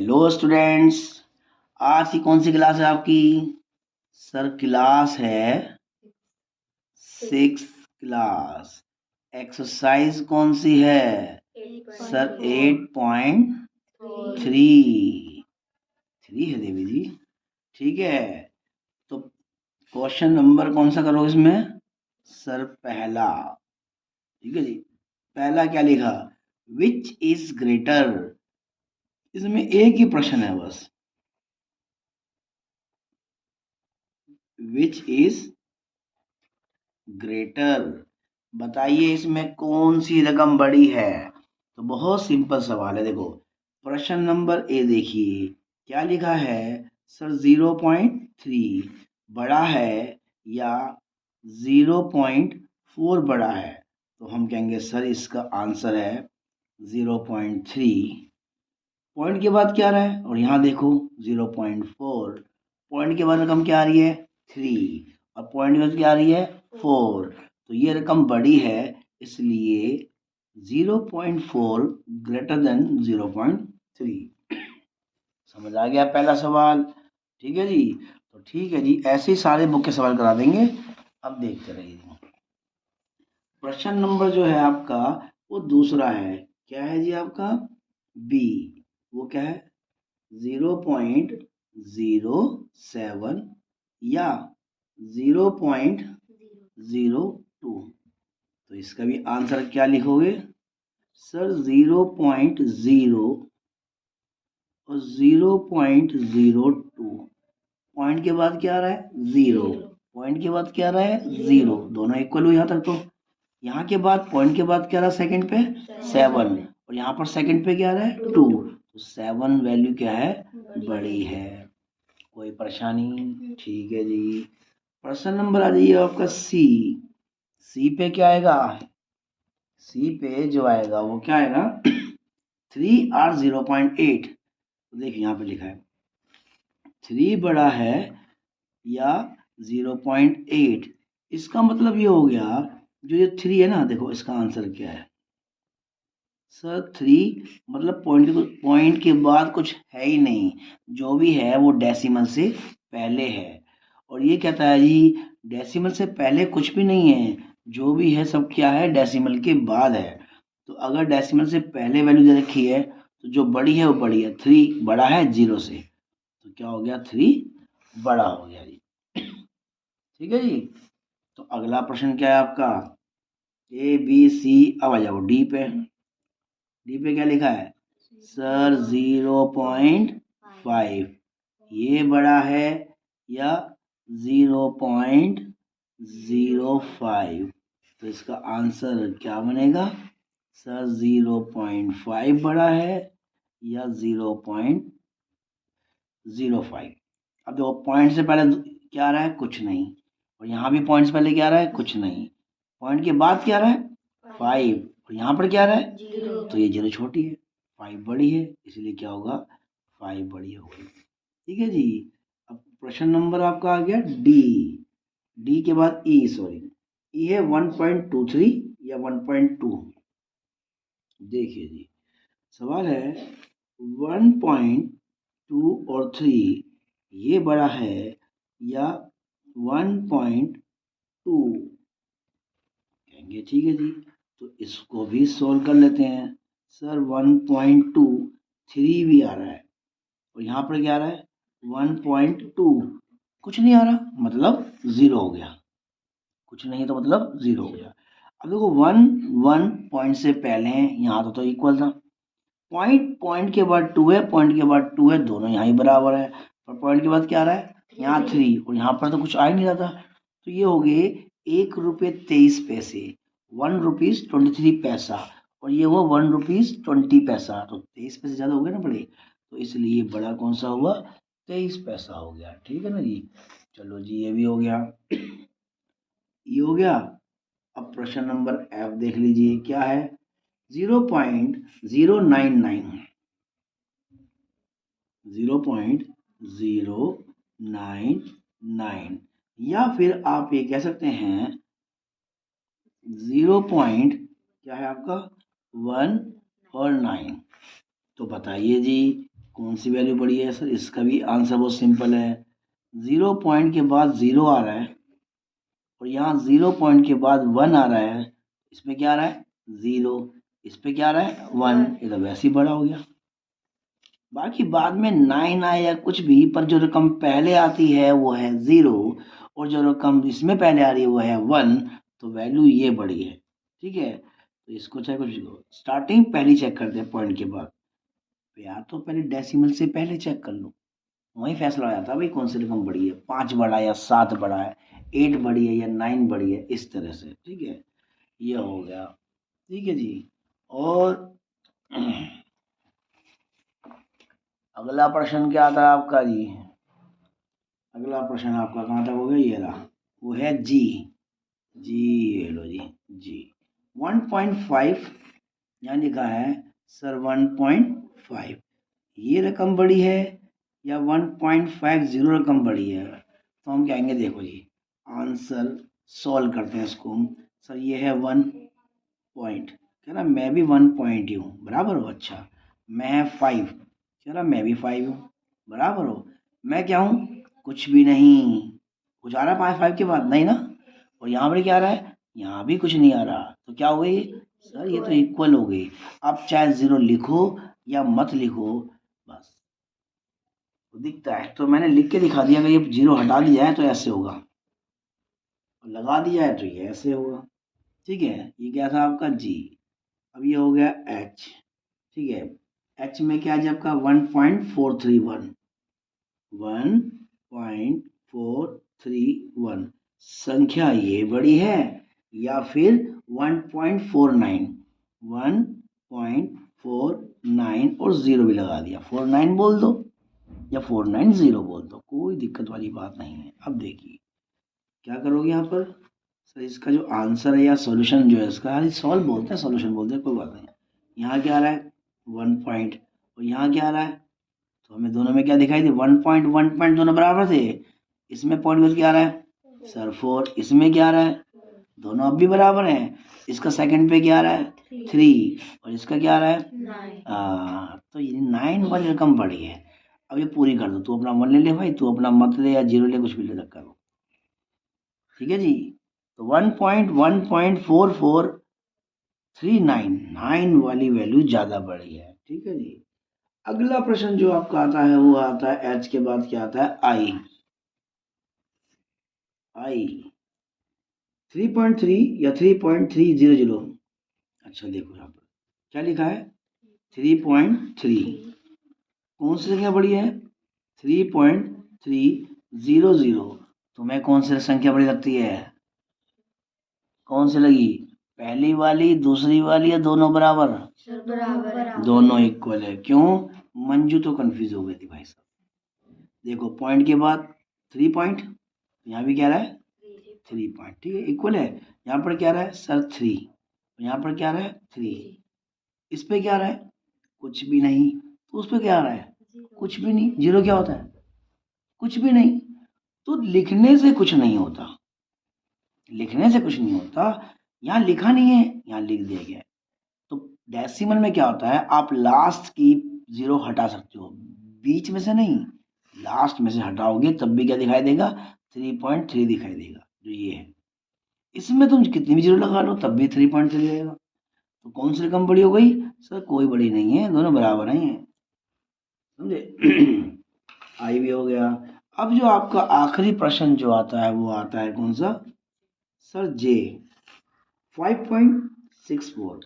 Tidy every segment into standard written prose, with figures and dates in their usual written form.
Hello students, आज की कौन सी क्लास है आपकी? सर क्लास है 6 क्लास। एक्सरसाइज कौन सी है? सर 8.3 है देवी जी। ठीक है, तो क्वेश्चन नंबर कौन सा करोगे इसमें? सर पहला। ठीक है जी, पहला क्या लिखा? Which is greater. इसमें एक ही प्रश्न है बस, विच इज ग्रेटर। बताइए इसमें कौन सी रकम बड़ी है? तो बहुत सिंपल सवाल है। देखो प्रश्न नंबर ए देखिए, क्या लिखा है? सर 0.3 बड़ा है या 0.4 बड़ा है? तो हम कहेंगे सर इसका आंसर है 0.3। पॉइंट के बाद क्या आ रहा है? और यहाँ देखो 0.4। पॉइंट के बाद रकम क्या आ रही है? 3। और पॉइंट के बाद क्या आ रही है? 4। तो ये रकम बड़ी है, इसलिए 0.4 ग्रेटर देन 0.3। समझ आ गया पहला सवाल? ठीक है जी। तो ठीक है जी, ऐसे ही सारे बुक के सवाल करा देंगे। अब देखते रहिए। प्रश्न नंबर जो है आपका वो दूसरा है। क्या है जी आपका? बी। वो क्या है? 0.07 या 0.02। तो इसका भी आंसर क्या लिखोगे? सर 0.0 और 0.02। पॉइंट के बाद क्या आ रहा है? 0। पॉइंट के बाद क्या आ रहा है? 0। दोनों इक्वल हुए यहाँ तक। तो यहाँ के बाद पॉइंट के बाद क्या रहा? सेकंड पे 7। और यहाँ पर सेकंड पे क्या आ रहा है? 2। तो 7 वैल्यू क्या है? बड़ी है। कोई परेशानी? ठीक है जी। प्रश्न नंबर आ जाइए आपका सी। सी पे क्या आएगा? सी पे जो आएगा वो क्या आएगा? 3 और 0.8। देखिए यहाँ पे लिखा है 3 बड़ा है या 0.8। इसका मतलब ये हो गया, जो ये 3 है ना, देखो इसका आंसर क्या है? सर 3 मतलब पॉइंट के बाद कुछ है ही नहीं। जो भी है वो डेसिमल से पहले है। और ये कहता है जी डेसिमल से पहले कुछ भी नहीं है, जो भी है सब क्या है? डेसिमल के बाद है। तो अगर डेसिमल से पहले वैल्यू दे रखी है तो जो बड़ी है वो बड़ी है। 3 बड़ा है 0 से, तो क्या हो गया? 3 बड़ा हो गया जी। ठीक है जी। तो अगला प्रश्न क्या है आपका? A B C. अब आ जाओ डी पे। डी पे क्या लिखा है? सर 0.5 ये बड़ा है या 0.05? तो इसका आंसर क्या बनेगा? सर 0.5 बड़ा है या 0.05? अब देखो पॉइंट से पहले क्या आ रहा है? कुछ नहीं। और यहाँ भी पॉइंट से पहले क्या आ रहा है? कुछ नहीं। पॉइंट के बाद क्या आ रहा है? 5। और यहाँ पर क्या आ रहा है? 0। तो ये 0 छोटी है, 5 बड़ी है, इसलिए क्या होगा? 5 बड़ी होगी। ठीक है जी। अब प्रश्न नंबर आपका आ गया डी। डी के बाद ई, सॉरी ई है 1.23 या 1.2। देखिए जी, सवाल है 1.2 और 3 ये बड़ा है या 1.2? कहेंगे ठीक है जी, तो इसको भी सोल्व कर लेते हैं। सर 1.2 3 भी आ रहा है और यहाँ पर क्या आ रहा है? 1.2 कुछ नहीं आ रहा, मतलब 0 हो गया। कुछ नहीं तो मतलब 0 हो गया। अब देखो 1 पॉइंट से पहले है, यहाँ तो इक्वल था। पॉइंट के बाद 2 है, पॉइंट के बाद 2 है, दोनों यहाँ ही बराबर है। और पॉइंट के बाद क्या आ रहा है? यहाँ 3। और यहाँ पर तो कुछ आ ही नहीं रहा था। तो ये हो गए 1 रुपये 23 पैसे, 1 रुपीज 23 पैसा। और ये हुआ 1 रुपीज 20 पैसा। तो 23 पैसे ज़्यादा हो गए ना बड़े, तो इसलिए बड़ा कौन सा हुआ? 23 पैसा हो गया। ठीक है ना जी। चलो जी, ये भी हो गया, ये हो गया। अब प्रश्न नंबर एफ देख लीजिए, क्या है? 0.099, 0.099, या फिर आप ये कह सकते हैं 0 क्या है आपका? 1 और 9। तो बताइए जी कौन सी वैल्यू बड़ी है सर? इसका भी आंसर बहुत सिंपल है, 0 पॉइंट के बाद 0 आ रहा है और यहाँ 0 पॉइंट के बाद 1 आ रहा है, इसमें क्या आ रहा है 0, इस पे क्या आ रहा है 1, ये तो वैसे ही बड़ा हो गया। बाकी बाद में 9 आए या कुछ भी, पर जो रकम पहले आती है वो है 0 और जो रकम इसमें पहले आ रही है वो है 1, तो वैल्यू ये बड़ी है। ठीक है, तो इसको चाहे कुछ स्टार्टिंग पहली चेक करते हैं पॉइंट के बाद, या तो पहले डेसिमल से पहले चेक कर लो, वही फैसला हो जाता है भाई कौन सी रकम बड़ी है, 5 बड़ा है या 7 बड़ा है, 8 बड़ी है या 9 बड़ी है, इस तरह से। ठीक है, ये हो गया। ठीक है जी, और अगला प्रश्न क्या आता है आपका जी? अगला प्रश्न आपका कहाँ तक हो गया? ये रहा, वो है जी। ये लो जी, जी 1.5 यहाँ लिखा है सर 1.5, ये रकम बड़ी है या 1.50 रकम बड़ी है? तो हम कहेंगे देखो जी, आंसर सॉल्व करते हैं इसको हम। सर ये है 1 पॉइंट, कह रहा मैं भी 1 पॉइंट ही हूँ, बराबर हो। अच्छा, मैं 5, कह रहा मैं भी 5 हूँ, बराबर हो। मैं क्या हूँ? कुछ भी नहीं। कुछ आ रहा है 5 के बाद? नहीं ना। और यहाँ पर क्या आ रहा है? यहाँ भी कुछ नहीं आ रहा, तो क्या हो गई सर? ये तो इक्वल हो गई। अब चाहे 0 लिखो या मत लिखो, बस तो दिखता है, तो मैंने लिख के दिखा दिया। अगर ये 0 हटा दिया है तो ऐसे होगा, और लगा दिया है तो ये ऐसे होगा। ठीक है, ये क्या था आपका जी। अब ये हो गया एच। ठीक है, एच में क्या है आपका 1.431, 1.431। संख्या ये बड़ी है या फिर 1.49, 1.49 और 0 भी लगा दिया, 49 बोल दो या 490 बोल दो, कोई दिक्कत वाली बात नहीं है। अब देखिए क्या करोगे यहाँ पर? सर इसका जो आंसर है या सॉल्यूशन जो है इसका, सॉल्व बोलते हैं, सॉल्यूशन बोलते हैं, कोई बात नहीं। यहाँ क्या आ रहा है 1 पॉइंट और यहाँ क्या आ रहा है, तो हमें दोनों में क्या दिखाई दे 1 पॉइंट 1 पॉइंट दोनों बराबर थे। इसमें पॉइंट बस क्या आ रहा है सर 4, इसमें क्या आ रहा है, दोनों अब भी बराबर हैं। इसका सेकंड पे क्या आ रहा है 3 और इसका क्या आ रहा है 9। तो ये 9 वाली रकम बड़ी है। अब ये पूरी कर दो, तू अपना 1 ले ले भाई, तू अपना मत ले या 0 ले, कुछ भी ले रखा हो। ठीक है जी, तो 1.1.4439 वाली वैल्यू ज्यादा बड़ी है। ठीक है जी, अगला प्रश्न जो आपका आता है वो आता है एच के बाद क्या आता है आई। 3.3 या 3.300। अच्छा देखो यहाँ पर क्या लिखा है 3.3, कौन सी संख्या बड़ी है 3.300। तुम्हें कौन सी संख्या बड़ी लगती है? कौन सी लगी, पहली वाली, दूसरी वाली या दोनों बराबर? बराबर, दोनों इक्वल है। क्यों? मंजू तो कंफ्यूज हो गई थी भाई साहब। देखो पॉइंट के बाद 3 पॉइंट, यहाँ भी क्या रहा है 3 पॉइंट, ठीक है इक्वल है। यहाँ पर क्या रहा है सर 3, यहाँ पर क्या रहा है 3, इस पे क्या रहा है कुछ भी नहीं, तो उस पे क्या आ रहा है कुछ भी नहीं। 0 क्या होता है कुछ भी नहीं। तो लिखने से कुछ नहीं होता, लिखने से कुछ नहीं होता। यहाँ लिखा नहीं है, यहाँ लिख दिया गया है। तो डेसिमल में क्या होता है, आप लास्ट की 0 हटा सकते हो, बीच में से नहीं, लास्ट में से हटाओगे तब भी क्या दिखाई देगा 3.3 दिखाई देगा, जो ये है। इसमें तुम कितनी भी 0 लगा लो तब भी 3.3 रहेगा। तो कौन सी रकम बड़ी हो गई सर? कोई बड़ी नहीं है, दोनों बराबर हैं, समझे। आई भी हो गया। अब जो आपका आखिरी प्रश्न जो आता है वो आता है कौन सा सर जे 5.64।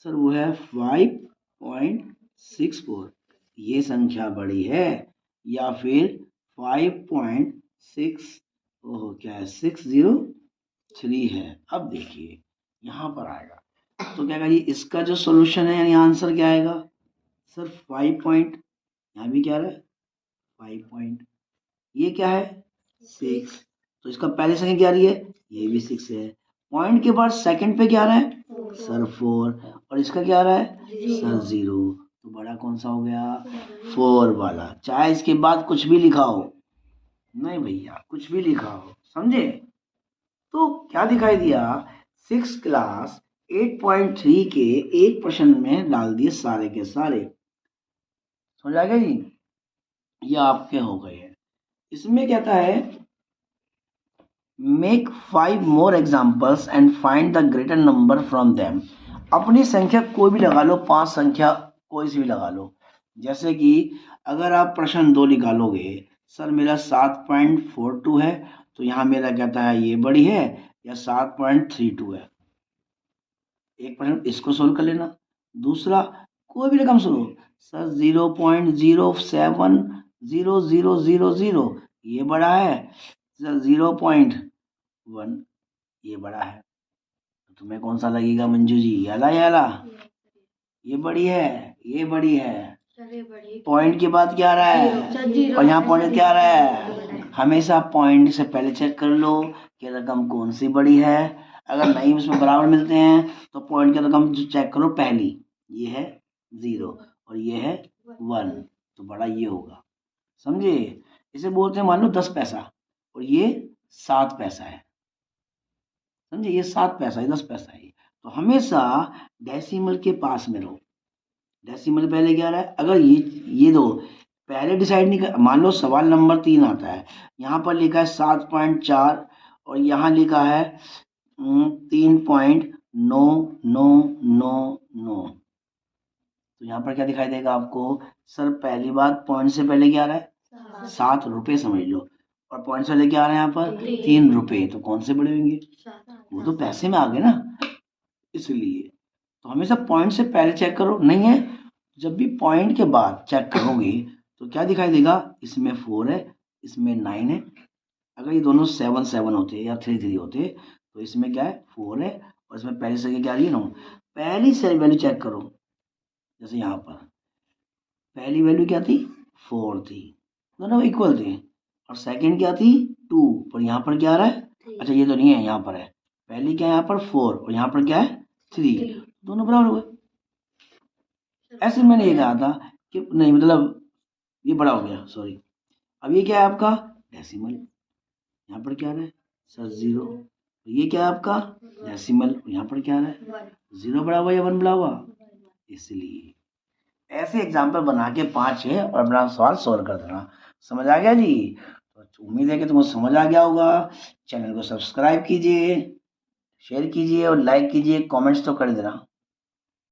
सर वो है 5.64, ये संख्या बड़ी है या फिर 5.6 ओह क्या है 603 है। अब देखिए यहाँ पर आएगा तो क्या कहिए इसका जो सॉल्यूशन है यानी आंसर क्या आएगा सर 5 पॉइंट, यहाँ भी क्या है 5 पॉइंट, ये क्या है 6, तो इसका पहले संख्या क्या आ रही है ये भी 6 है। पॉइंट के बाद सेकंड पे क्या आ रहा है सर 4 और इसका क्या आ रहा है सर 0, तो बड़ा कौन सा हो गया 4 वाला। चाहे इसके बाद कुछ भी लिखा हो, नहीं भैया कुछ भी लिखा हो, समझे। तो क्या दिखाई दिया 6 क्लास 8.3 के एक प्रश्न में डाल दिए सारे के सारे। समझ आ गया जी। ये आपके हो गए हैं। इसमें कहता है make 5 more examples and find the greater number from them. अपनी संख्या कोई भी लगा लो, 5 संख्या कोई सी भी लगा लो। जैसे कि अगर आप प्रश्न 2 निकालोगे, सर मेरा 7.42 है, तो यहाँ मेरा कहता है ये बड़ी है या 7.32 है। एक प्रश्न इसको सोल्व कर लेना। दूसरा कोई भी रकम सुनो, सर 0.070000 ये बड़ा है, सर 0.1 ये बड़ा है। तो तुम्हें कौन सा लगेगा मंजू जी, याला याला? ये बड़ी है, ये बड़ी है। पॉइंट के बाद क्या आ रहा है, और यहाँ पॉइंट क्या आ रहा है। हमेशा पॉइंट से पहले चेक कर लो कि रकम कौन सी बड़ी है। अगर नहीं उसमें बराबर मिलते हैं तो पॉइंट की रकम जो चेक करो पहली, ये है 0 और ये है 1, तो बड़ा ये होगा। समझे? इसे बोलते हैं मान लो 10 पैसा और ये 7 पैसा है। समझे? ये 7 पैसा है, 10 पैसा है। तो हमेशा डेसिमल के पास में रहो। डेसिमल पहले क्या रहा है, अगर ये दो पहले डिसाइड नहीं कर, मान लो सवाल नंबर 3 आता है, यहाँ पर लिखा है 7.4 और यहाँ लिखा है 3.9999। तो यहाँ पर क्या दिखाई देगा आपको, सर पहली बात पॉइंट से पहले क्या आ रहा है, 7 रुपये समझ लो, और पॉइंट से पहले क्या आ रहा है यहाँ पर 3 रुपये, तो कौन से बड़े होंगे, वो तो पैसे में आ गए ना। इसलिए तो हमेशा पॉइंट से पहले चेक करो, नहीं है जब भी पॉइंट के बाद चेक करोगे तो क्या दिखाई देगा, इसमें 4 है, इसमें 9 है। अगर ये दोनों 7 7 होते या 3 3 होते तो इसमें क्या है 4 है और इसमें पहली से क्या आ रही है 9। पहली से वैल्यू चेक करो, जैसे यहाँ पर पहली वैल्यू क्या थी 4 थी, दोनों इक्वल थे, और सेकंड क्या थी 2, पर यहाँ पर क्या आ रहा है, अच्छा ये तो नहीं है, यहाँ पर है पहली क्या है, यहाँ पर 4 और यहाँ पर क्या है 3, दोनों बराबर हो गए। ऐसे मैंने ये कहा था कि नहीं, मतलब ये बड़ा हो गया, सॉरी। अब ये क्या है आपका डेसिमल, यहाँ पर क्या आ रहा है सर 0, ये क्या है आपका डेसिमल, यहाँ पर क्या आ रहा है 0 बड़ा हुआ या 1 बड़ा हुआ। इसलिए ऐसे एग्जाम्पल बना के 5 है और अपना सवाल सॉल्व कर देना। समझ आ गया जी? तो उम्मीद है कि तुमको समझ आ गया होगा। चैनल को सब्सक्राइब कीजिए, शेयर कीजिए और लाइक कीजिए, कमेंट्स तो कर देना।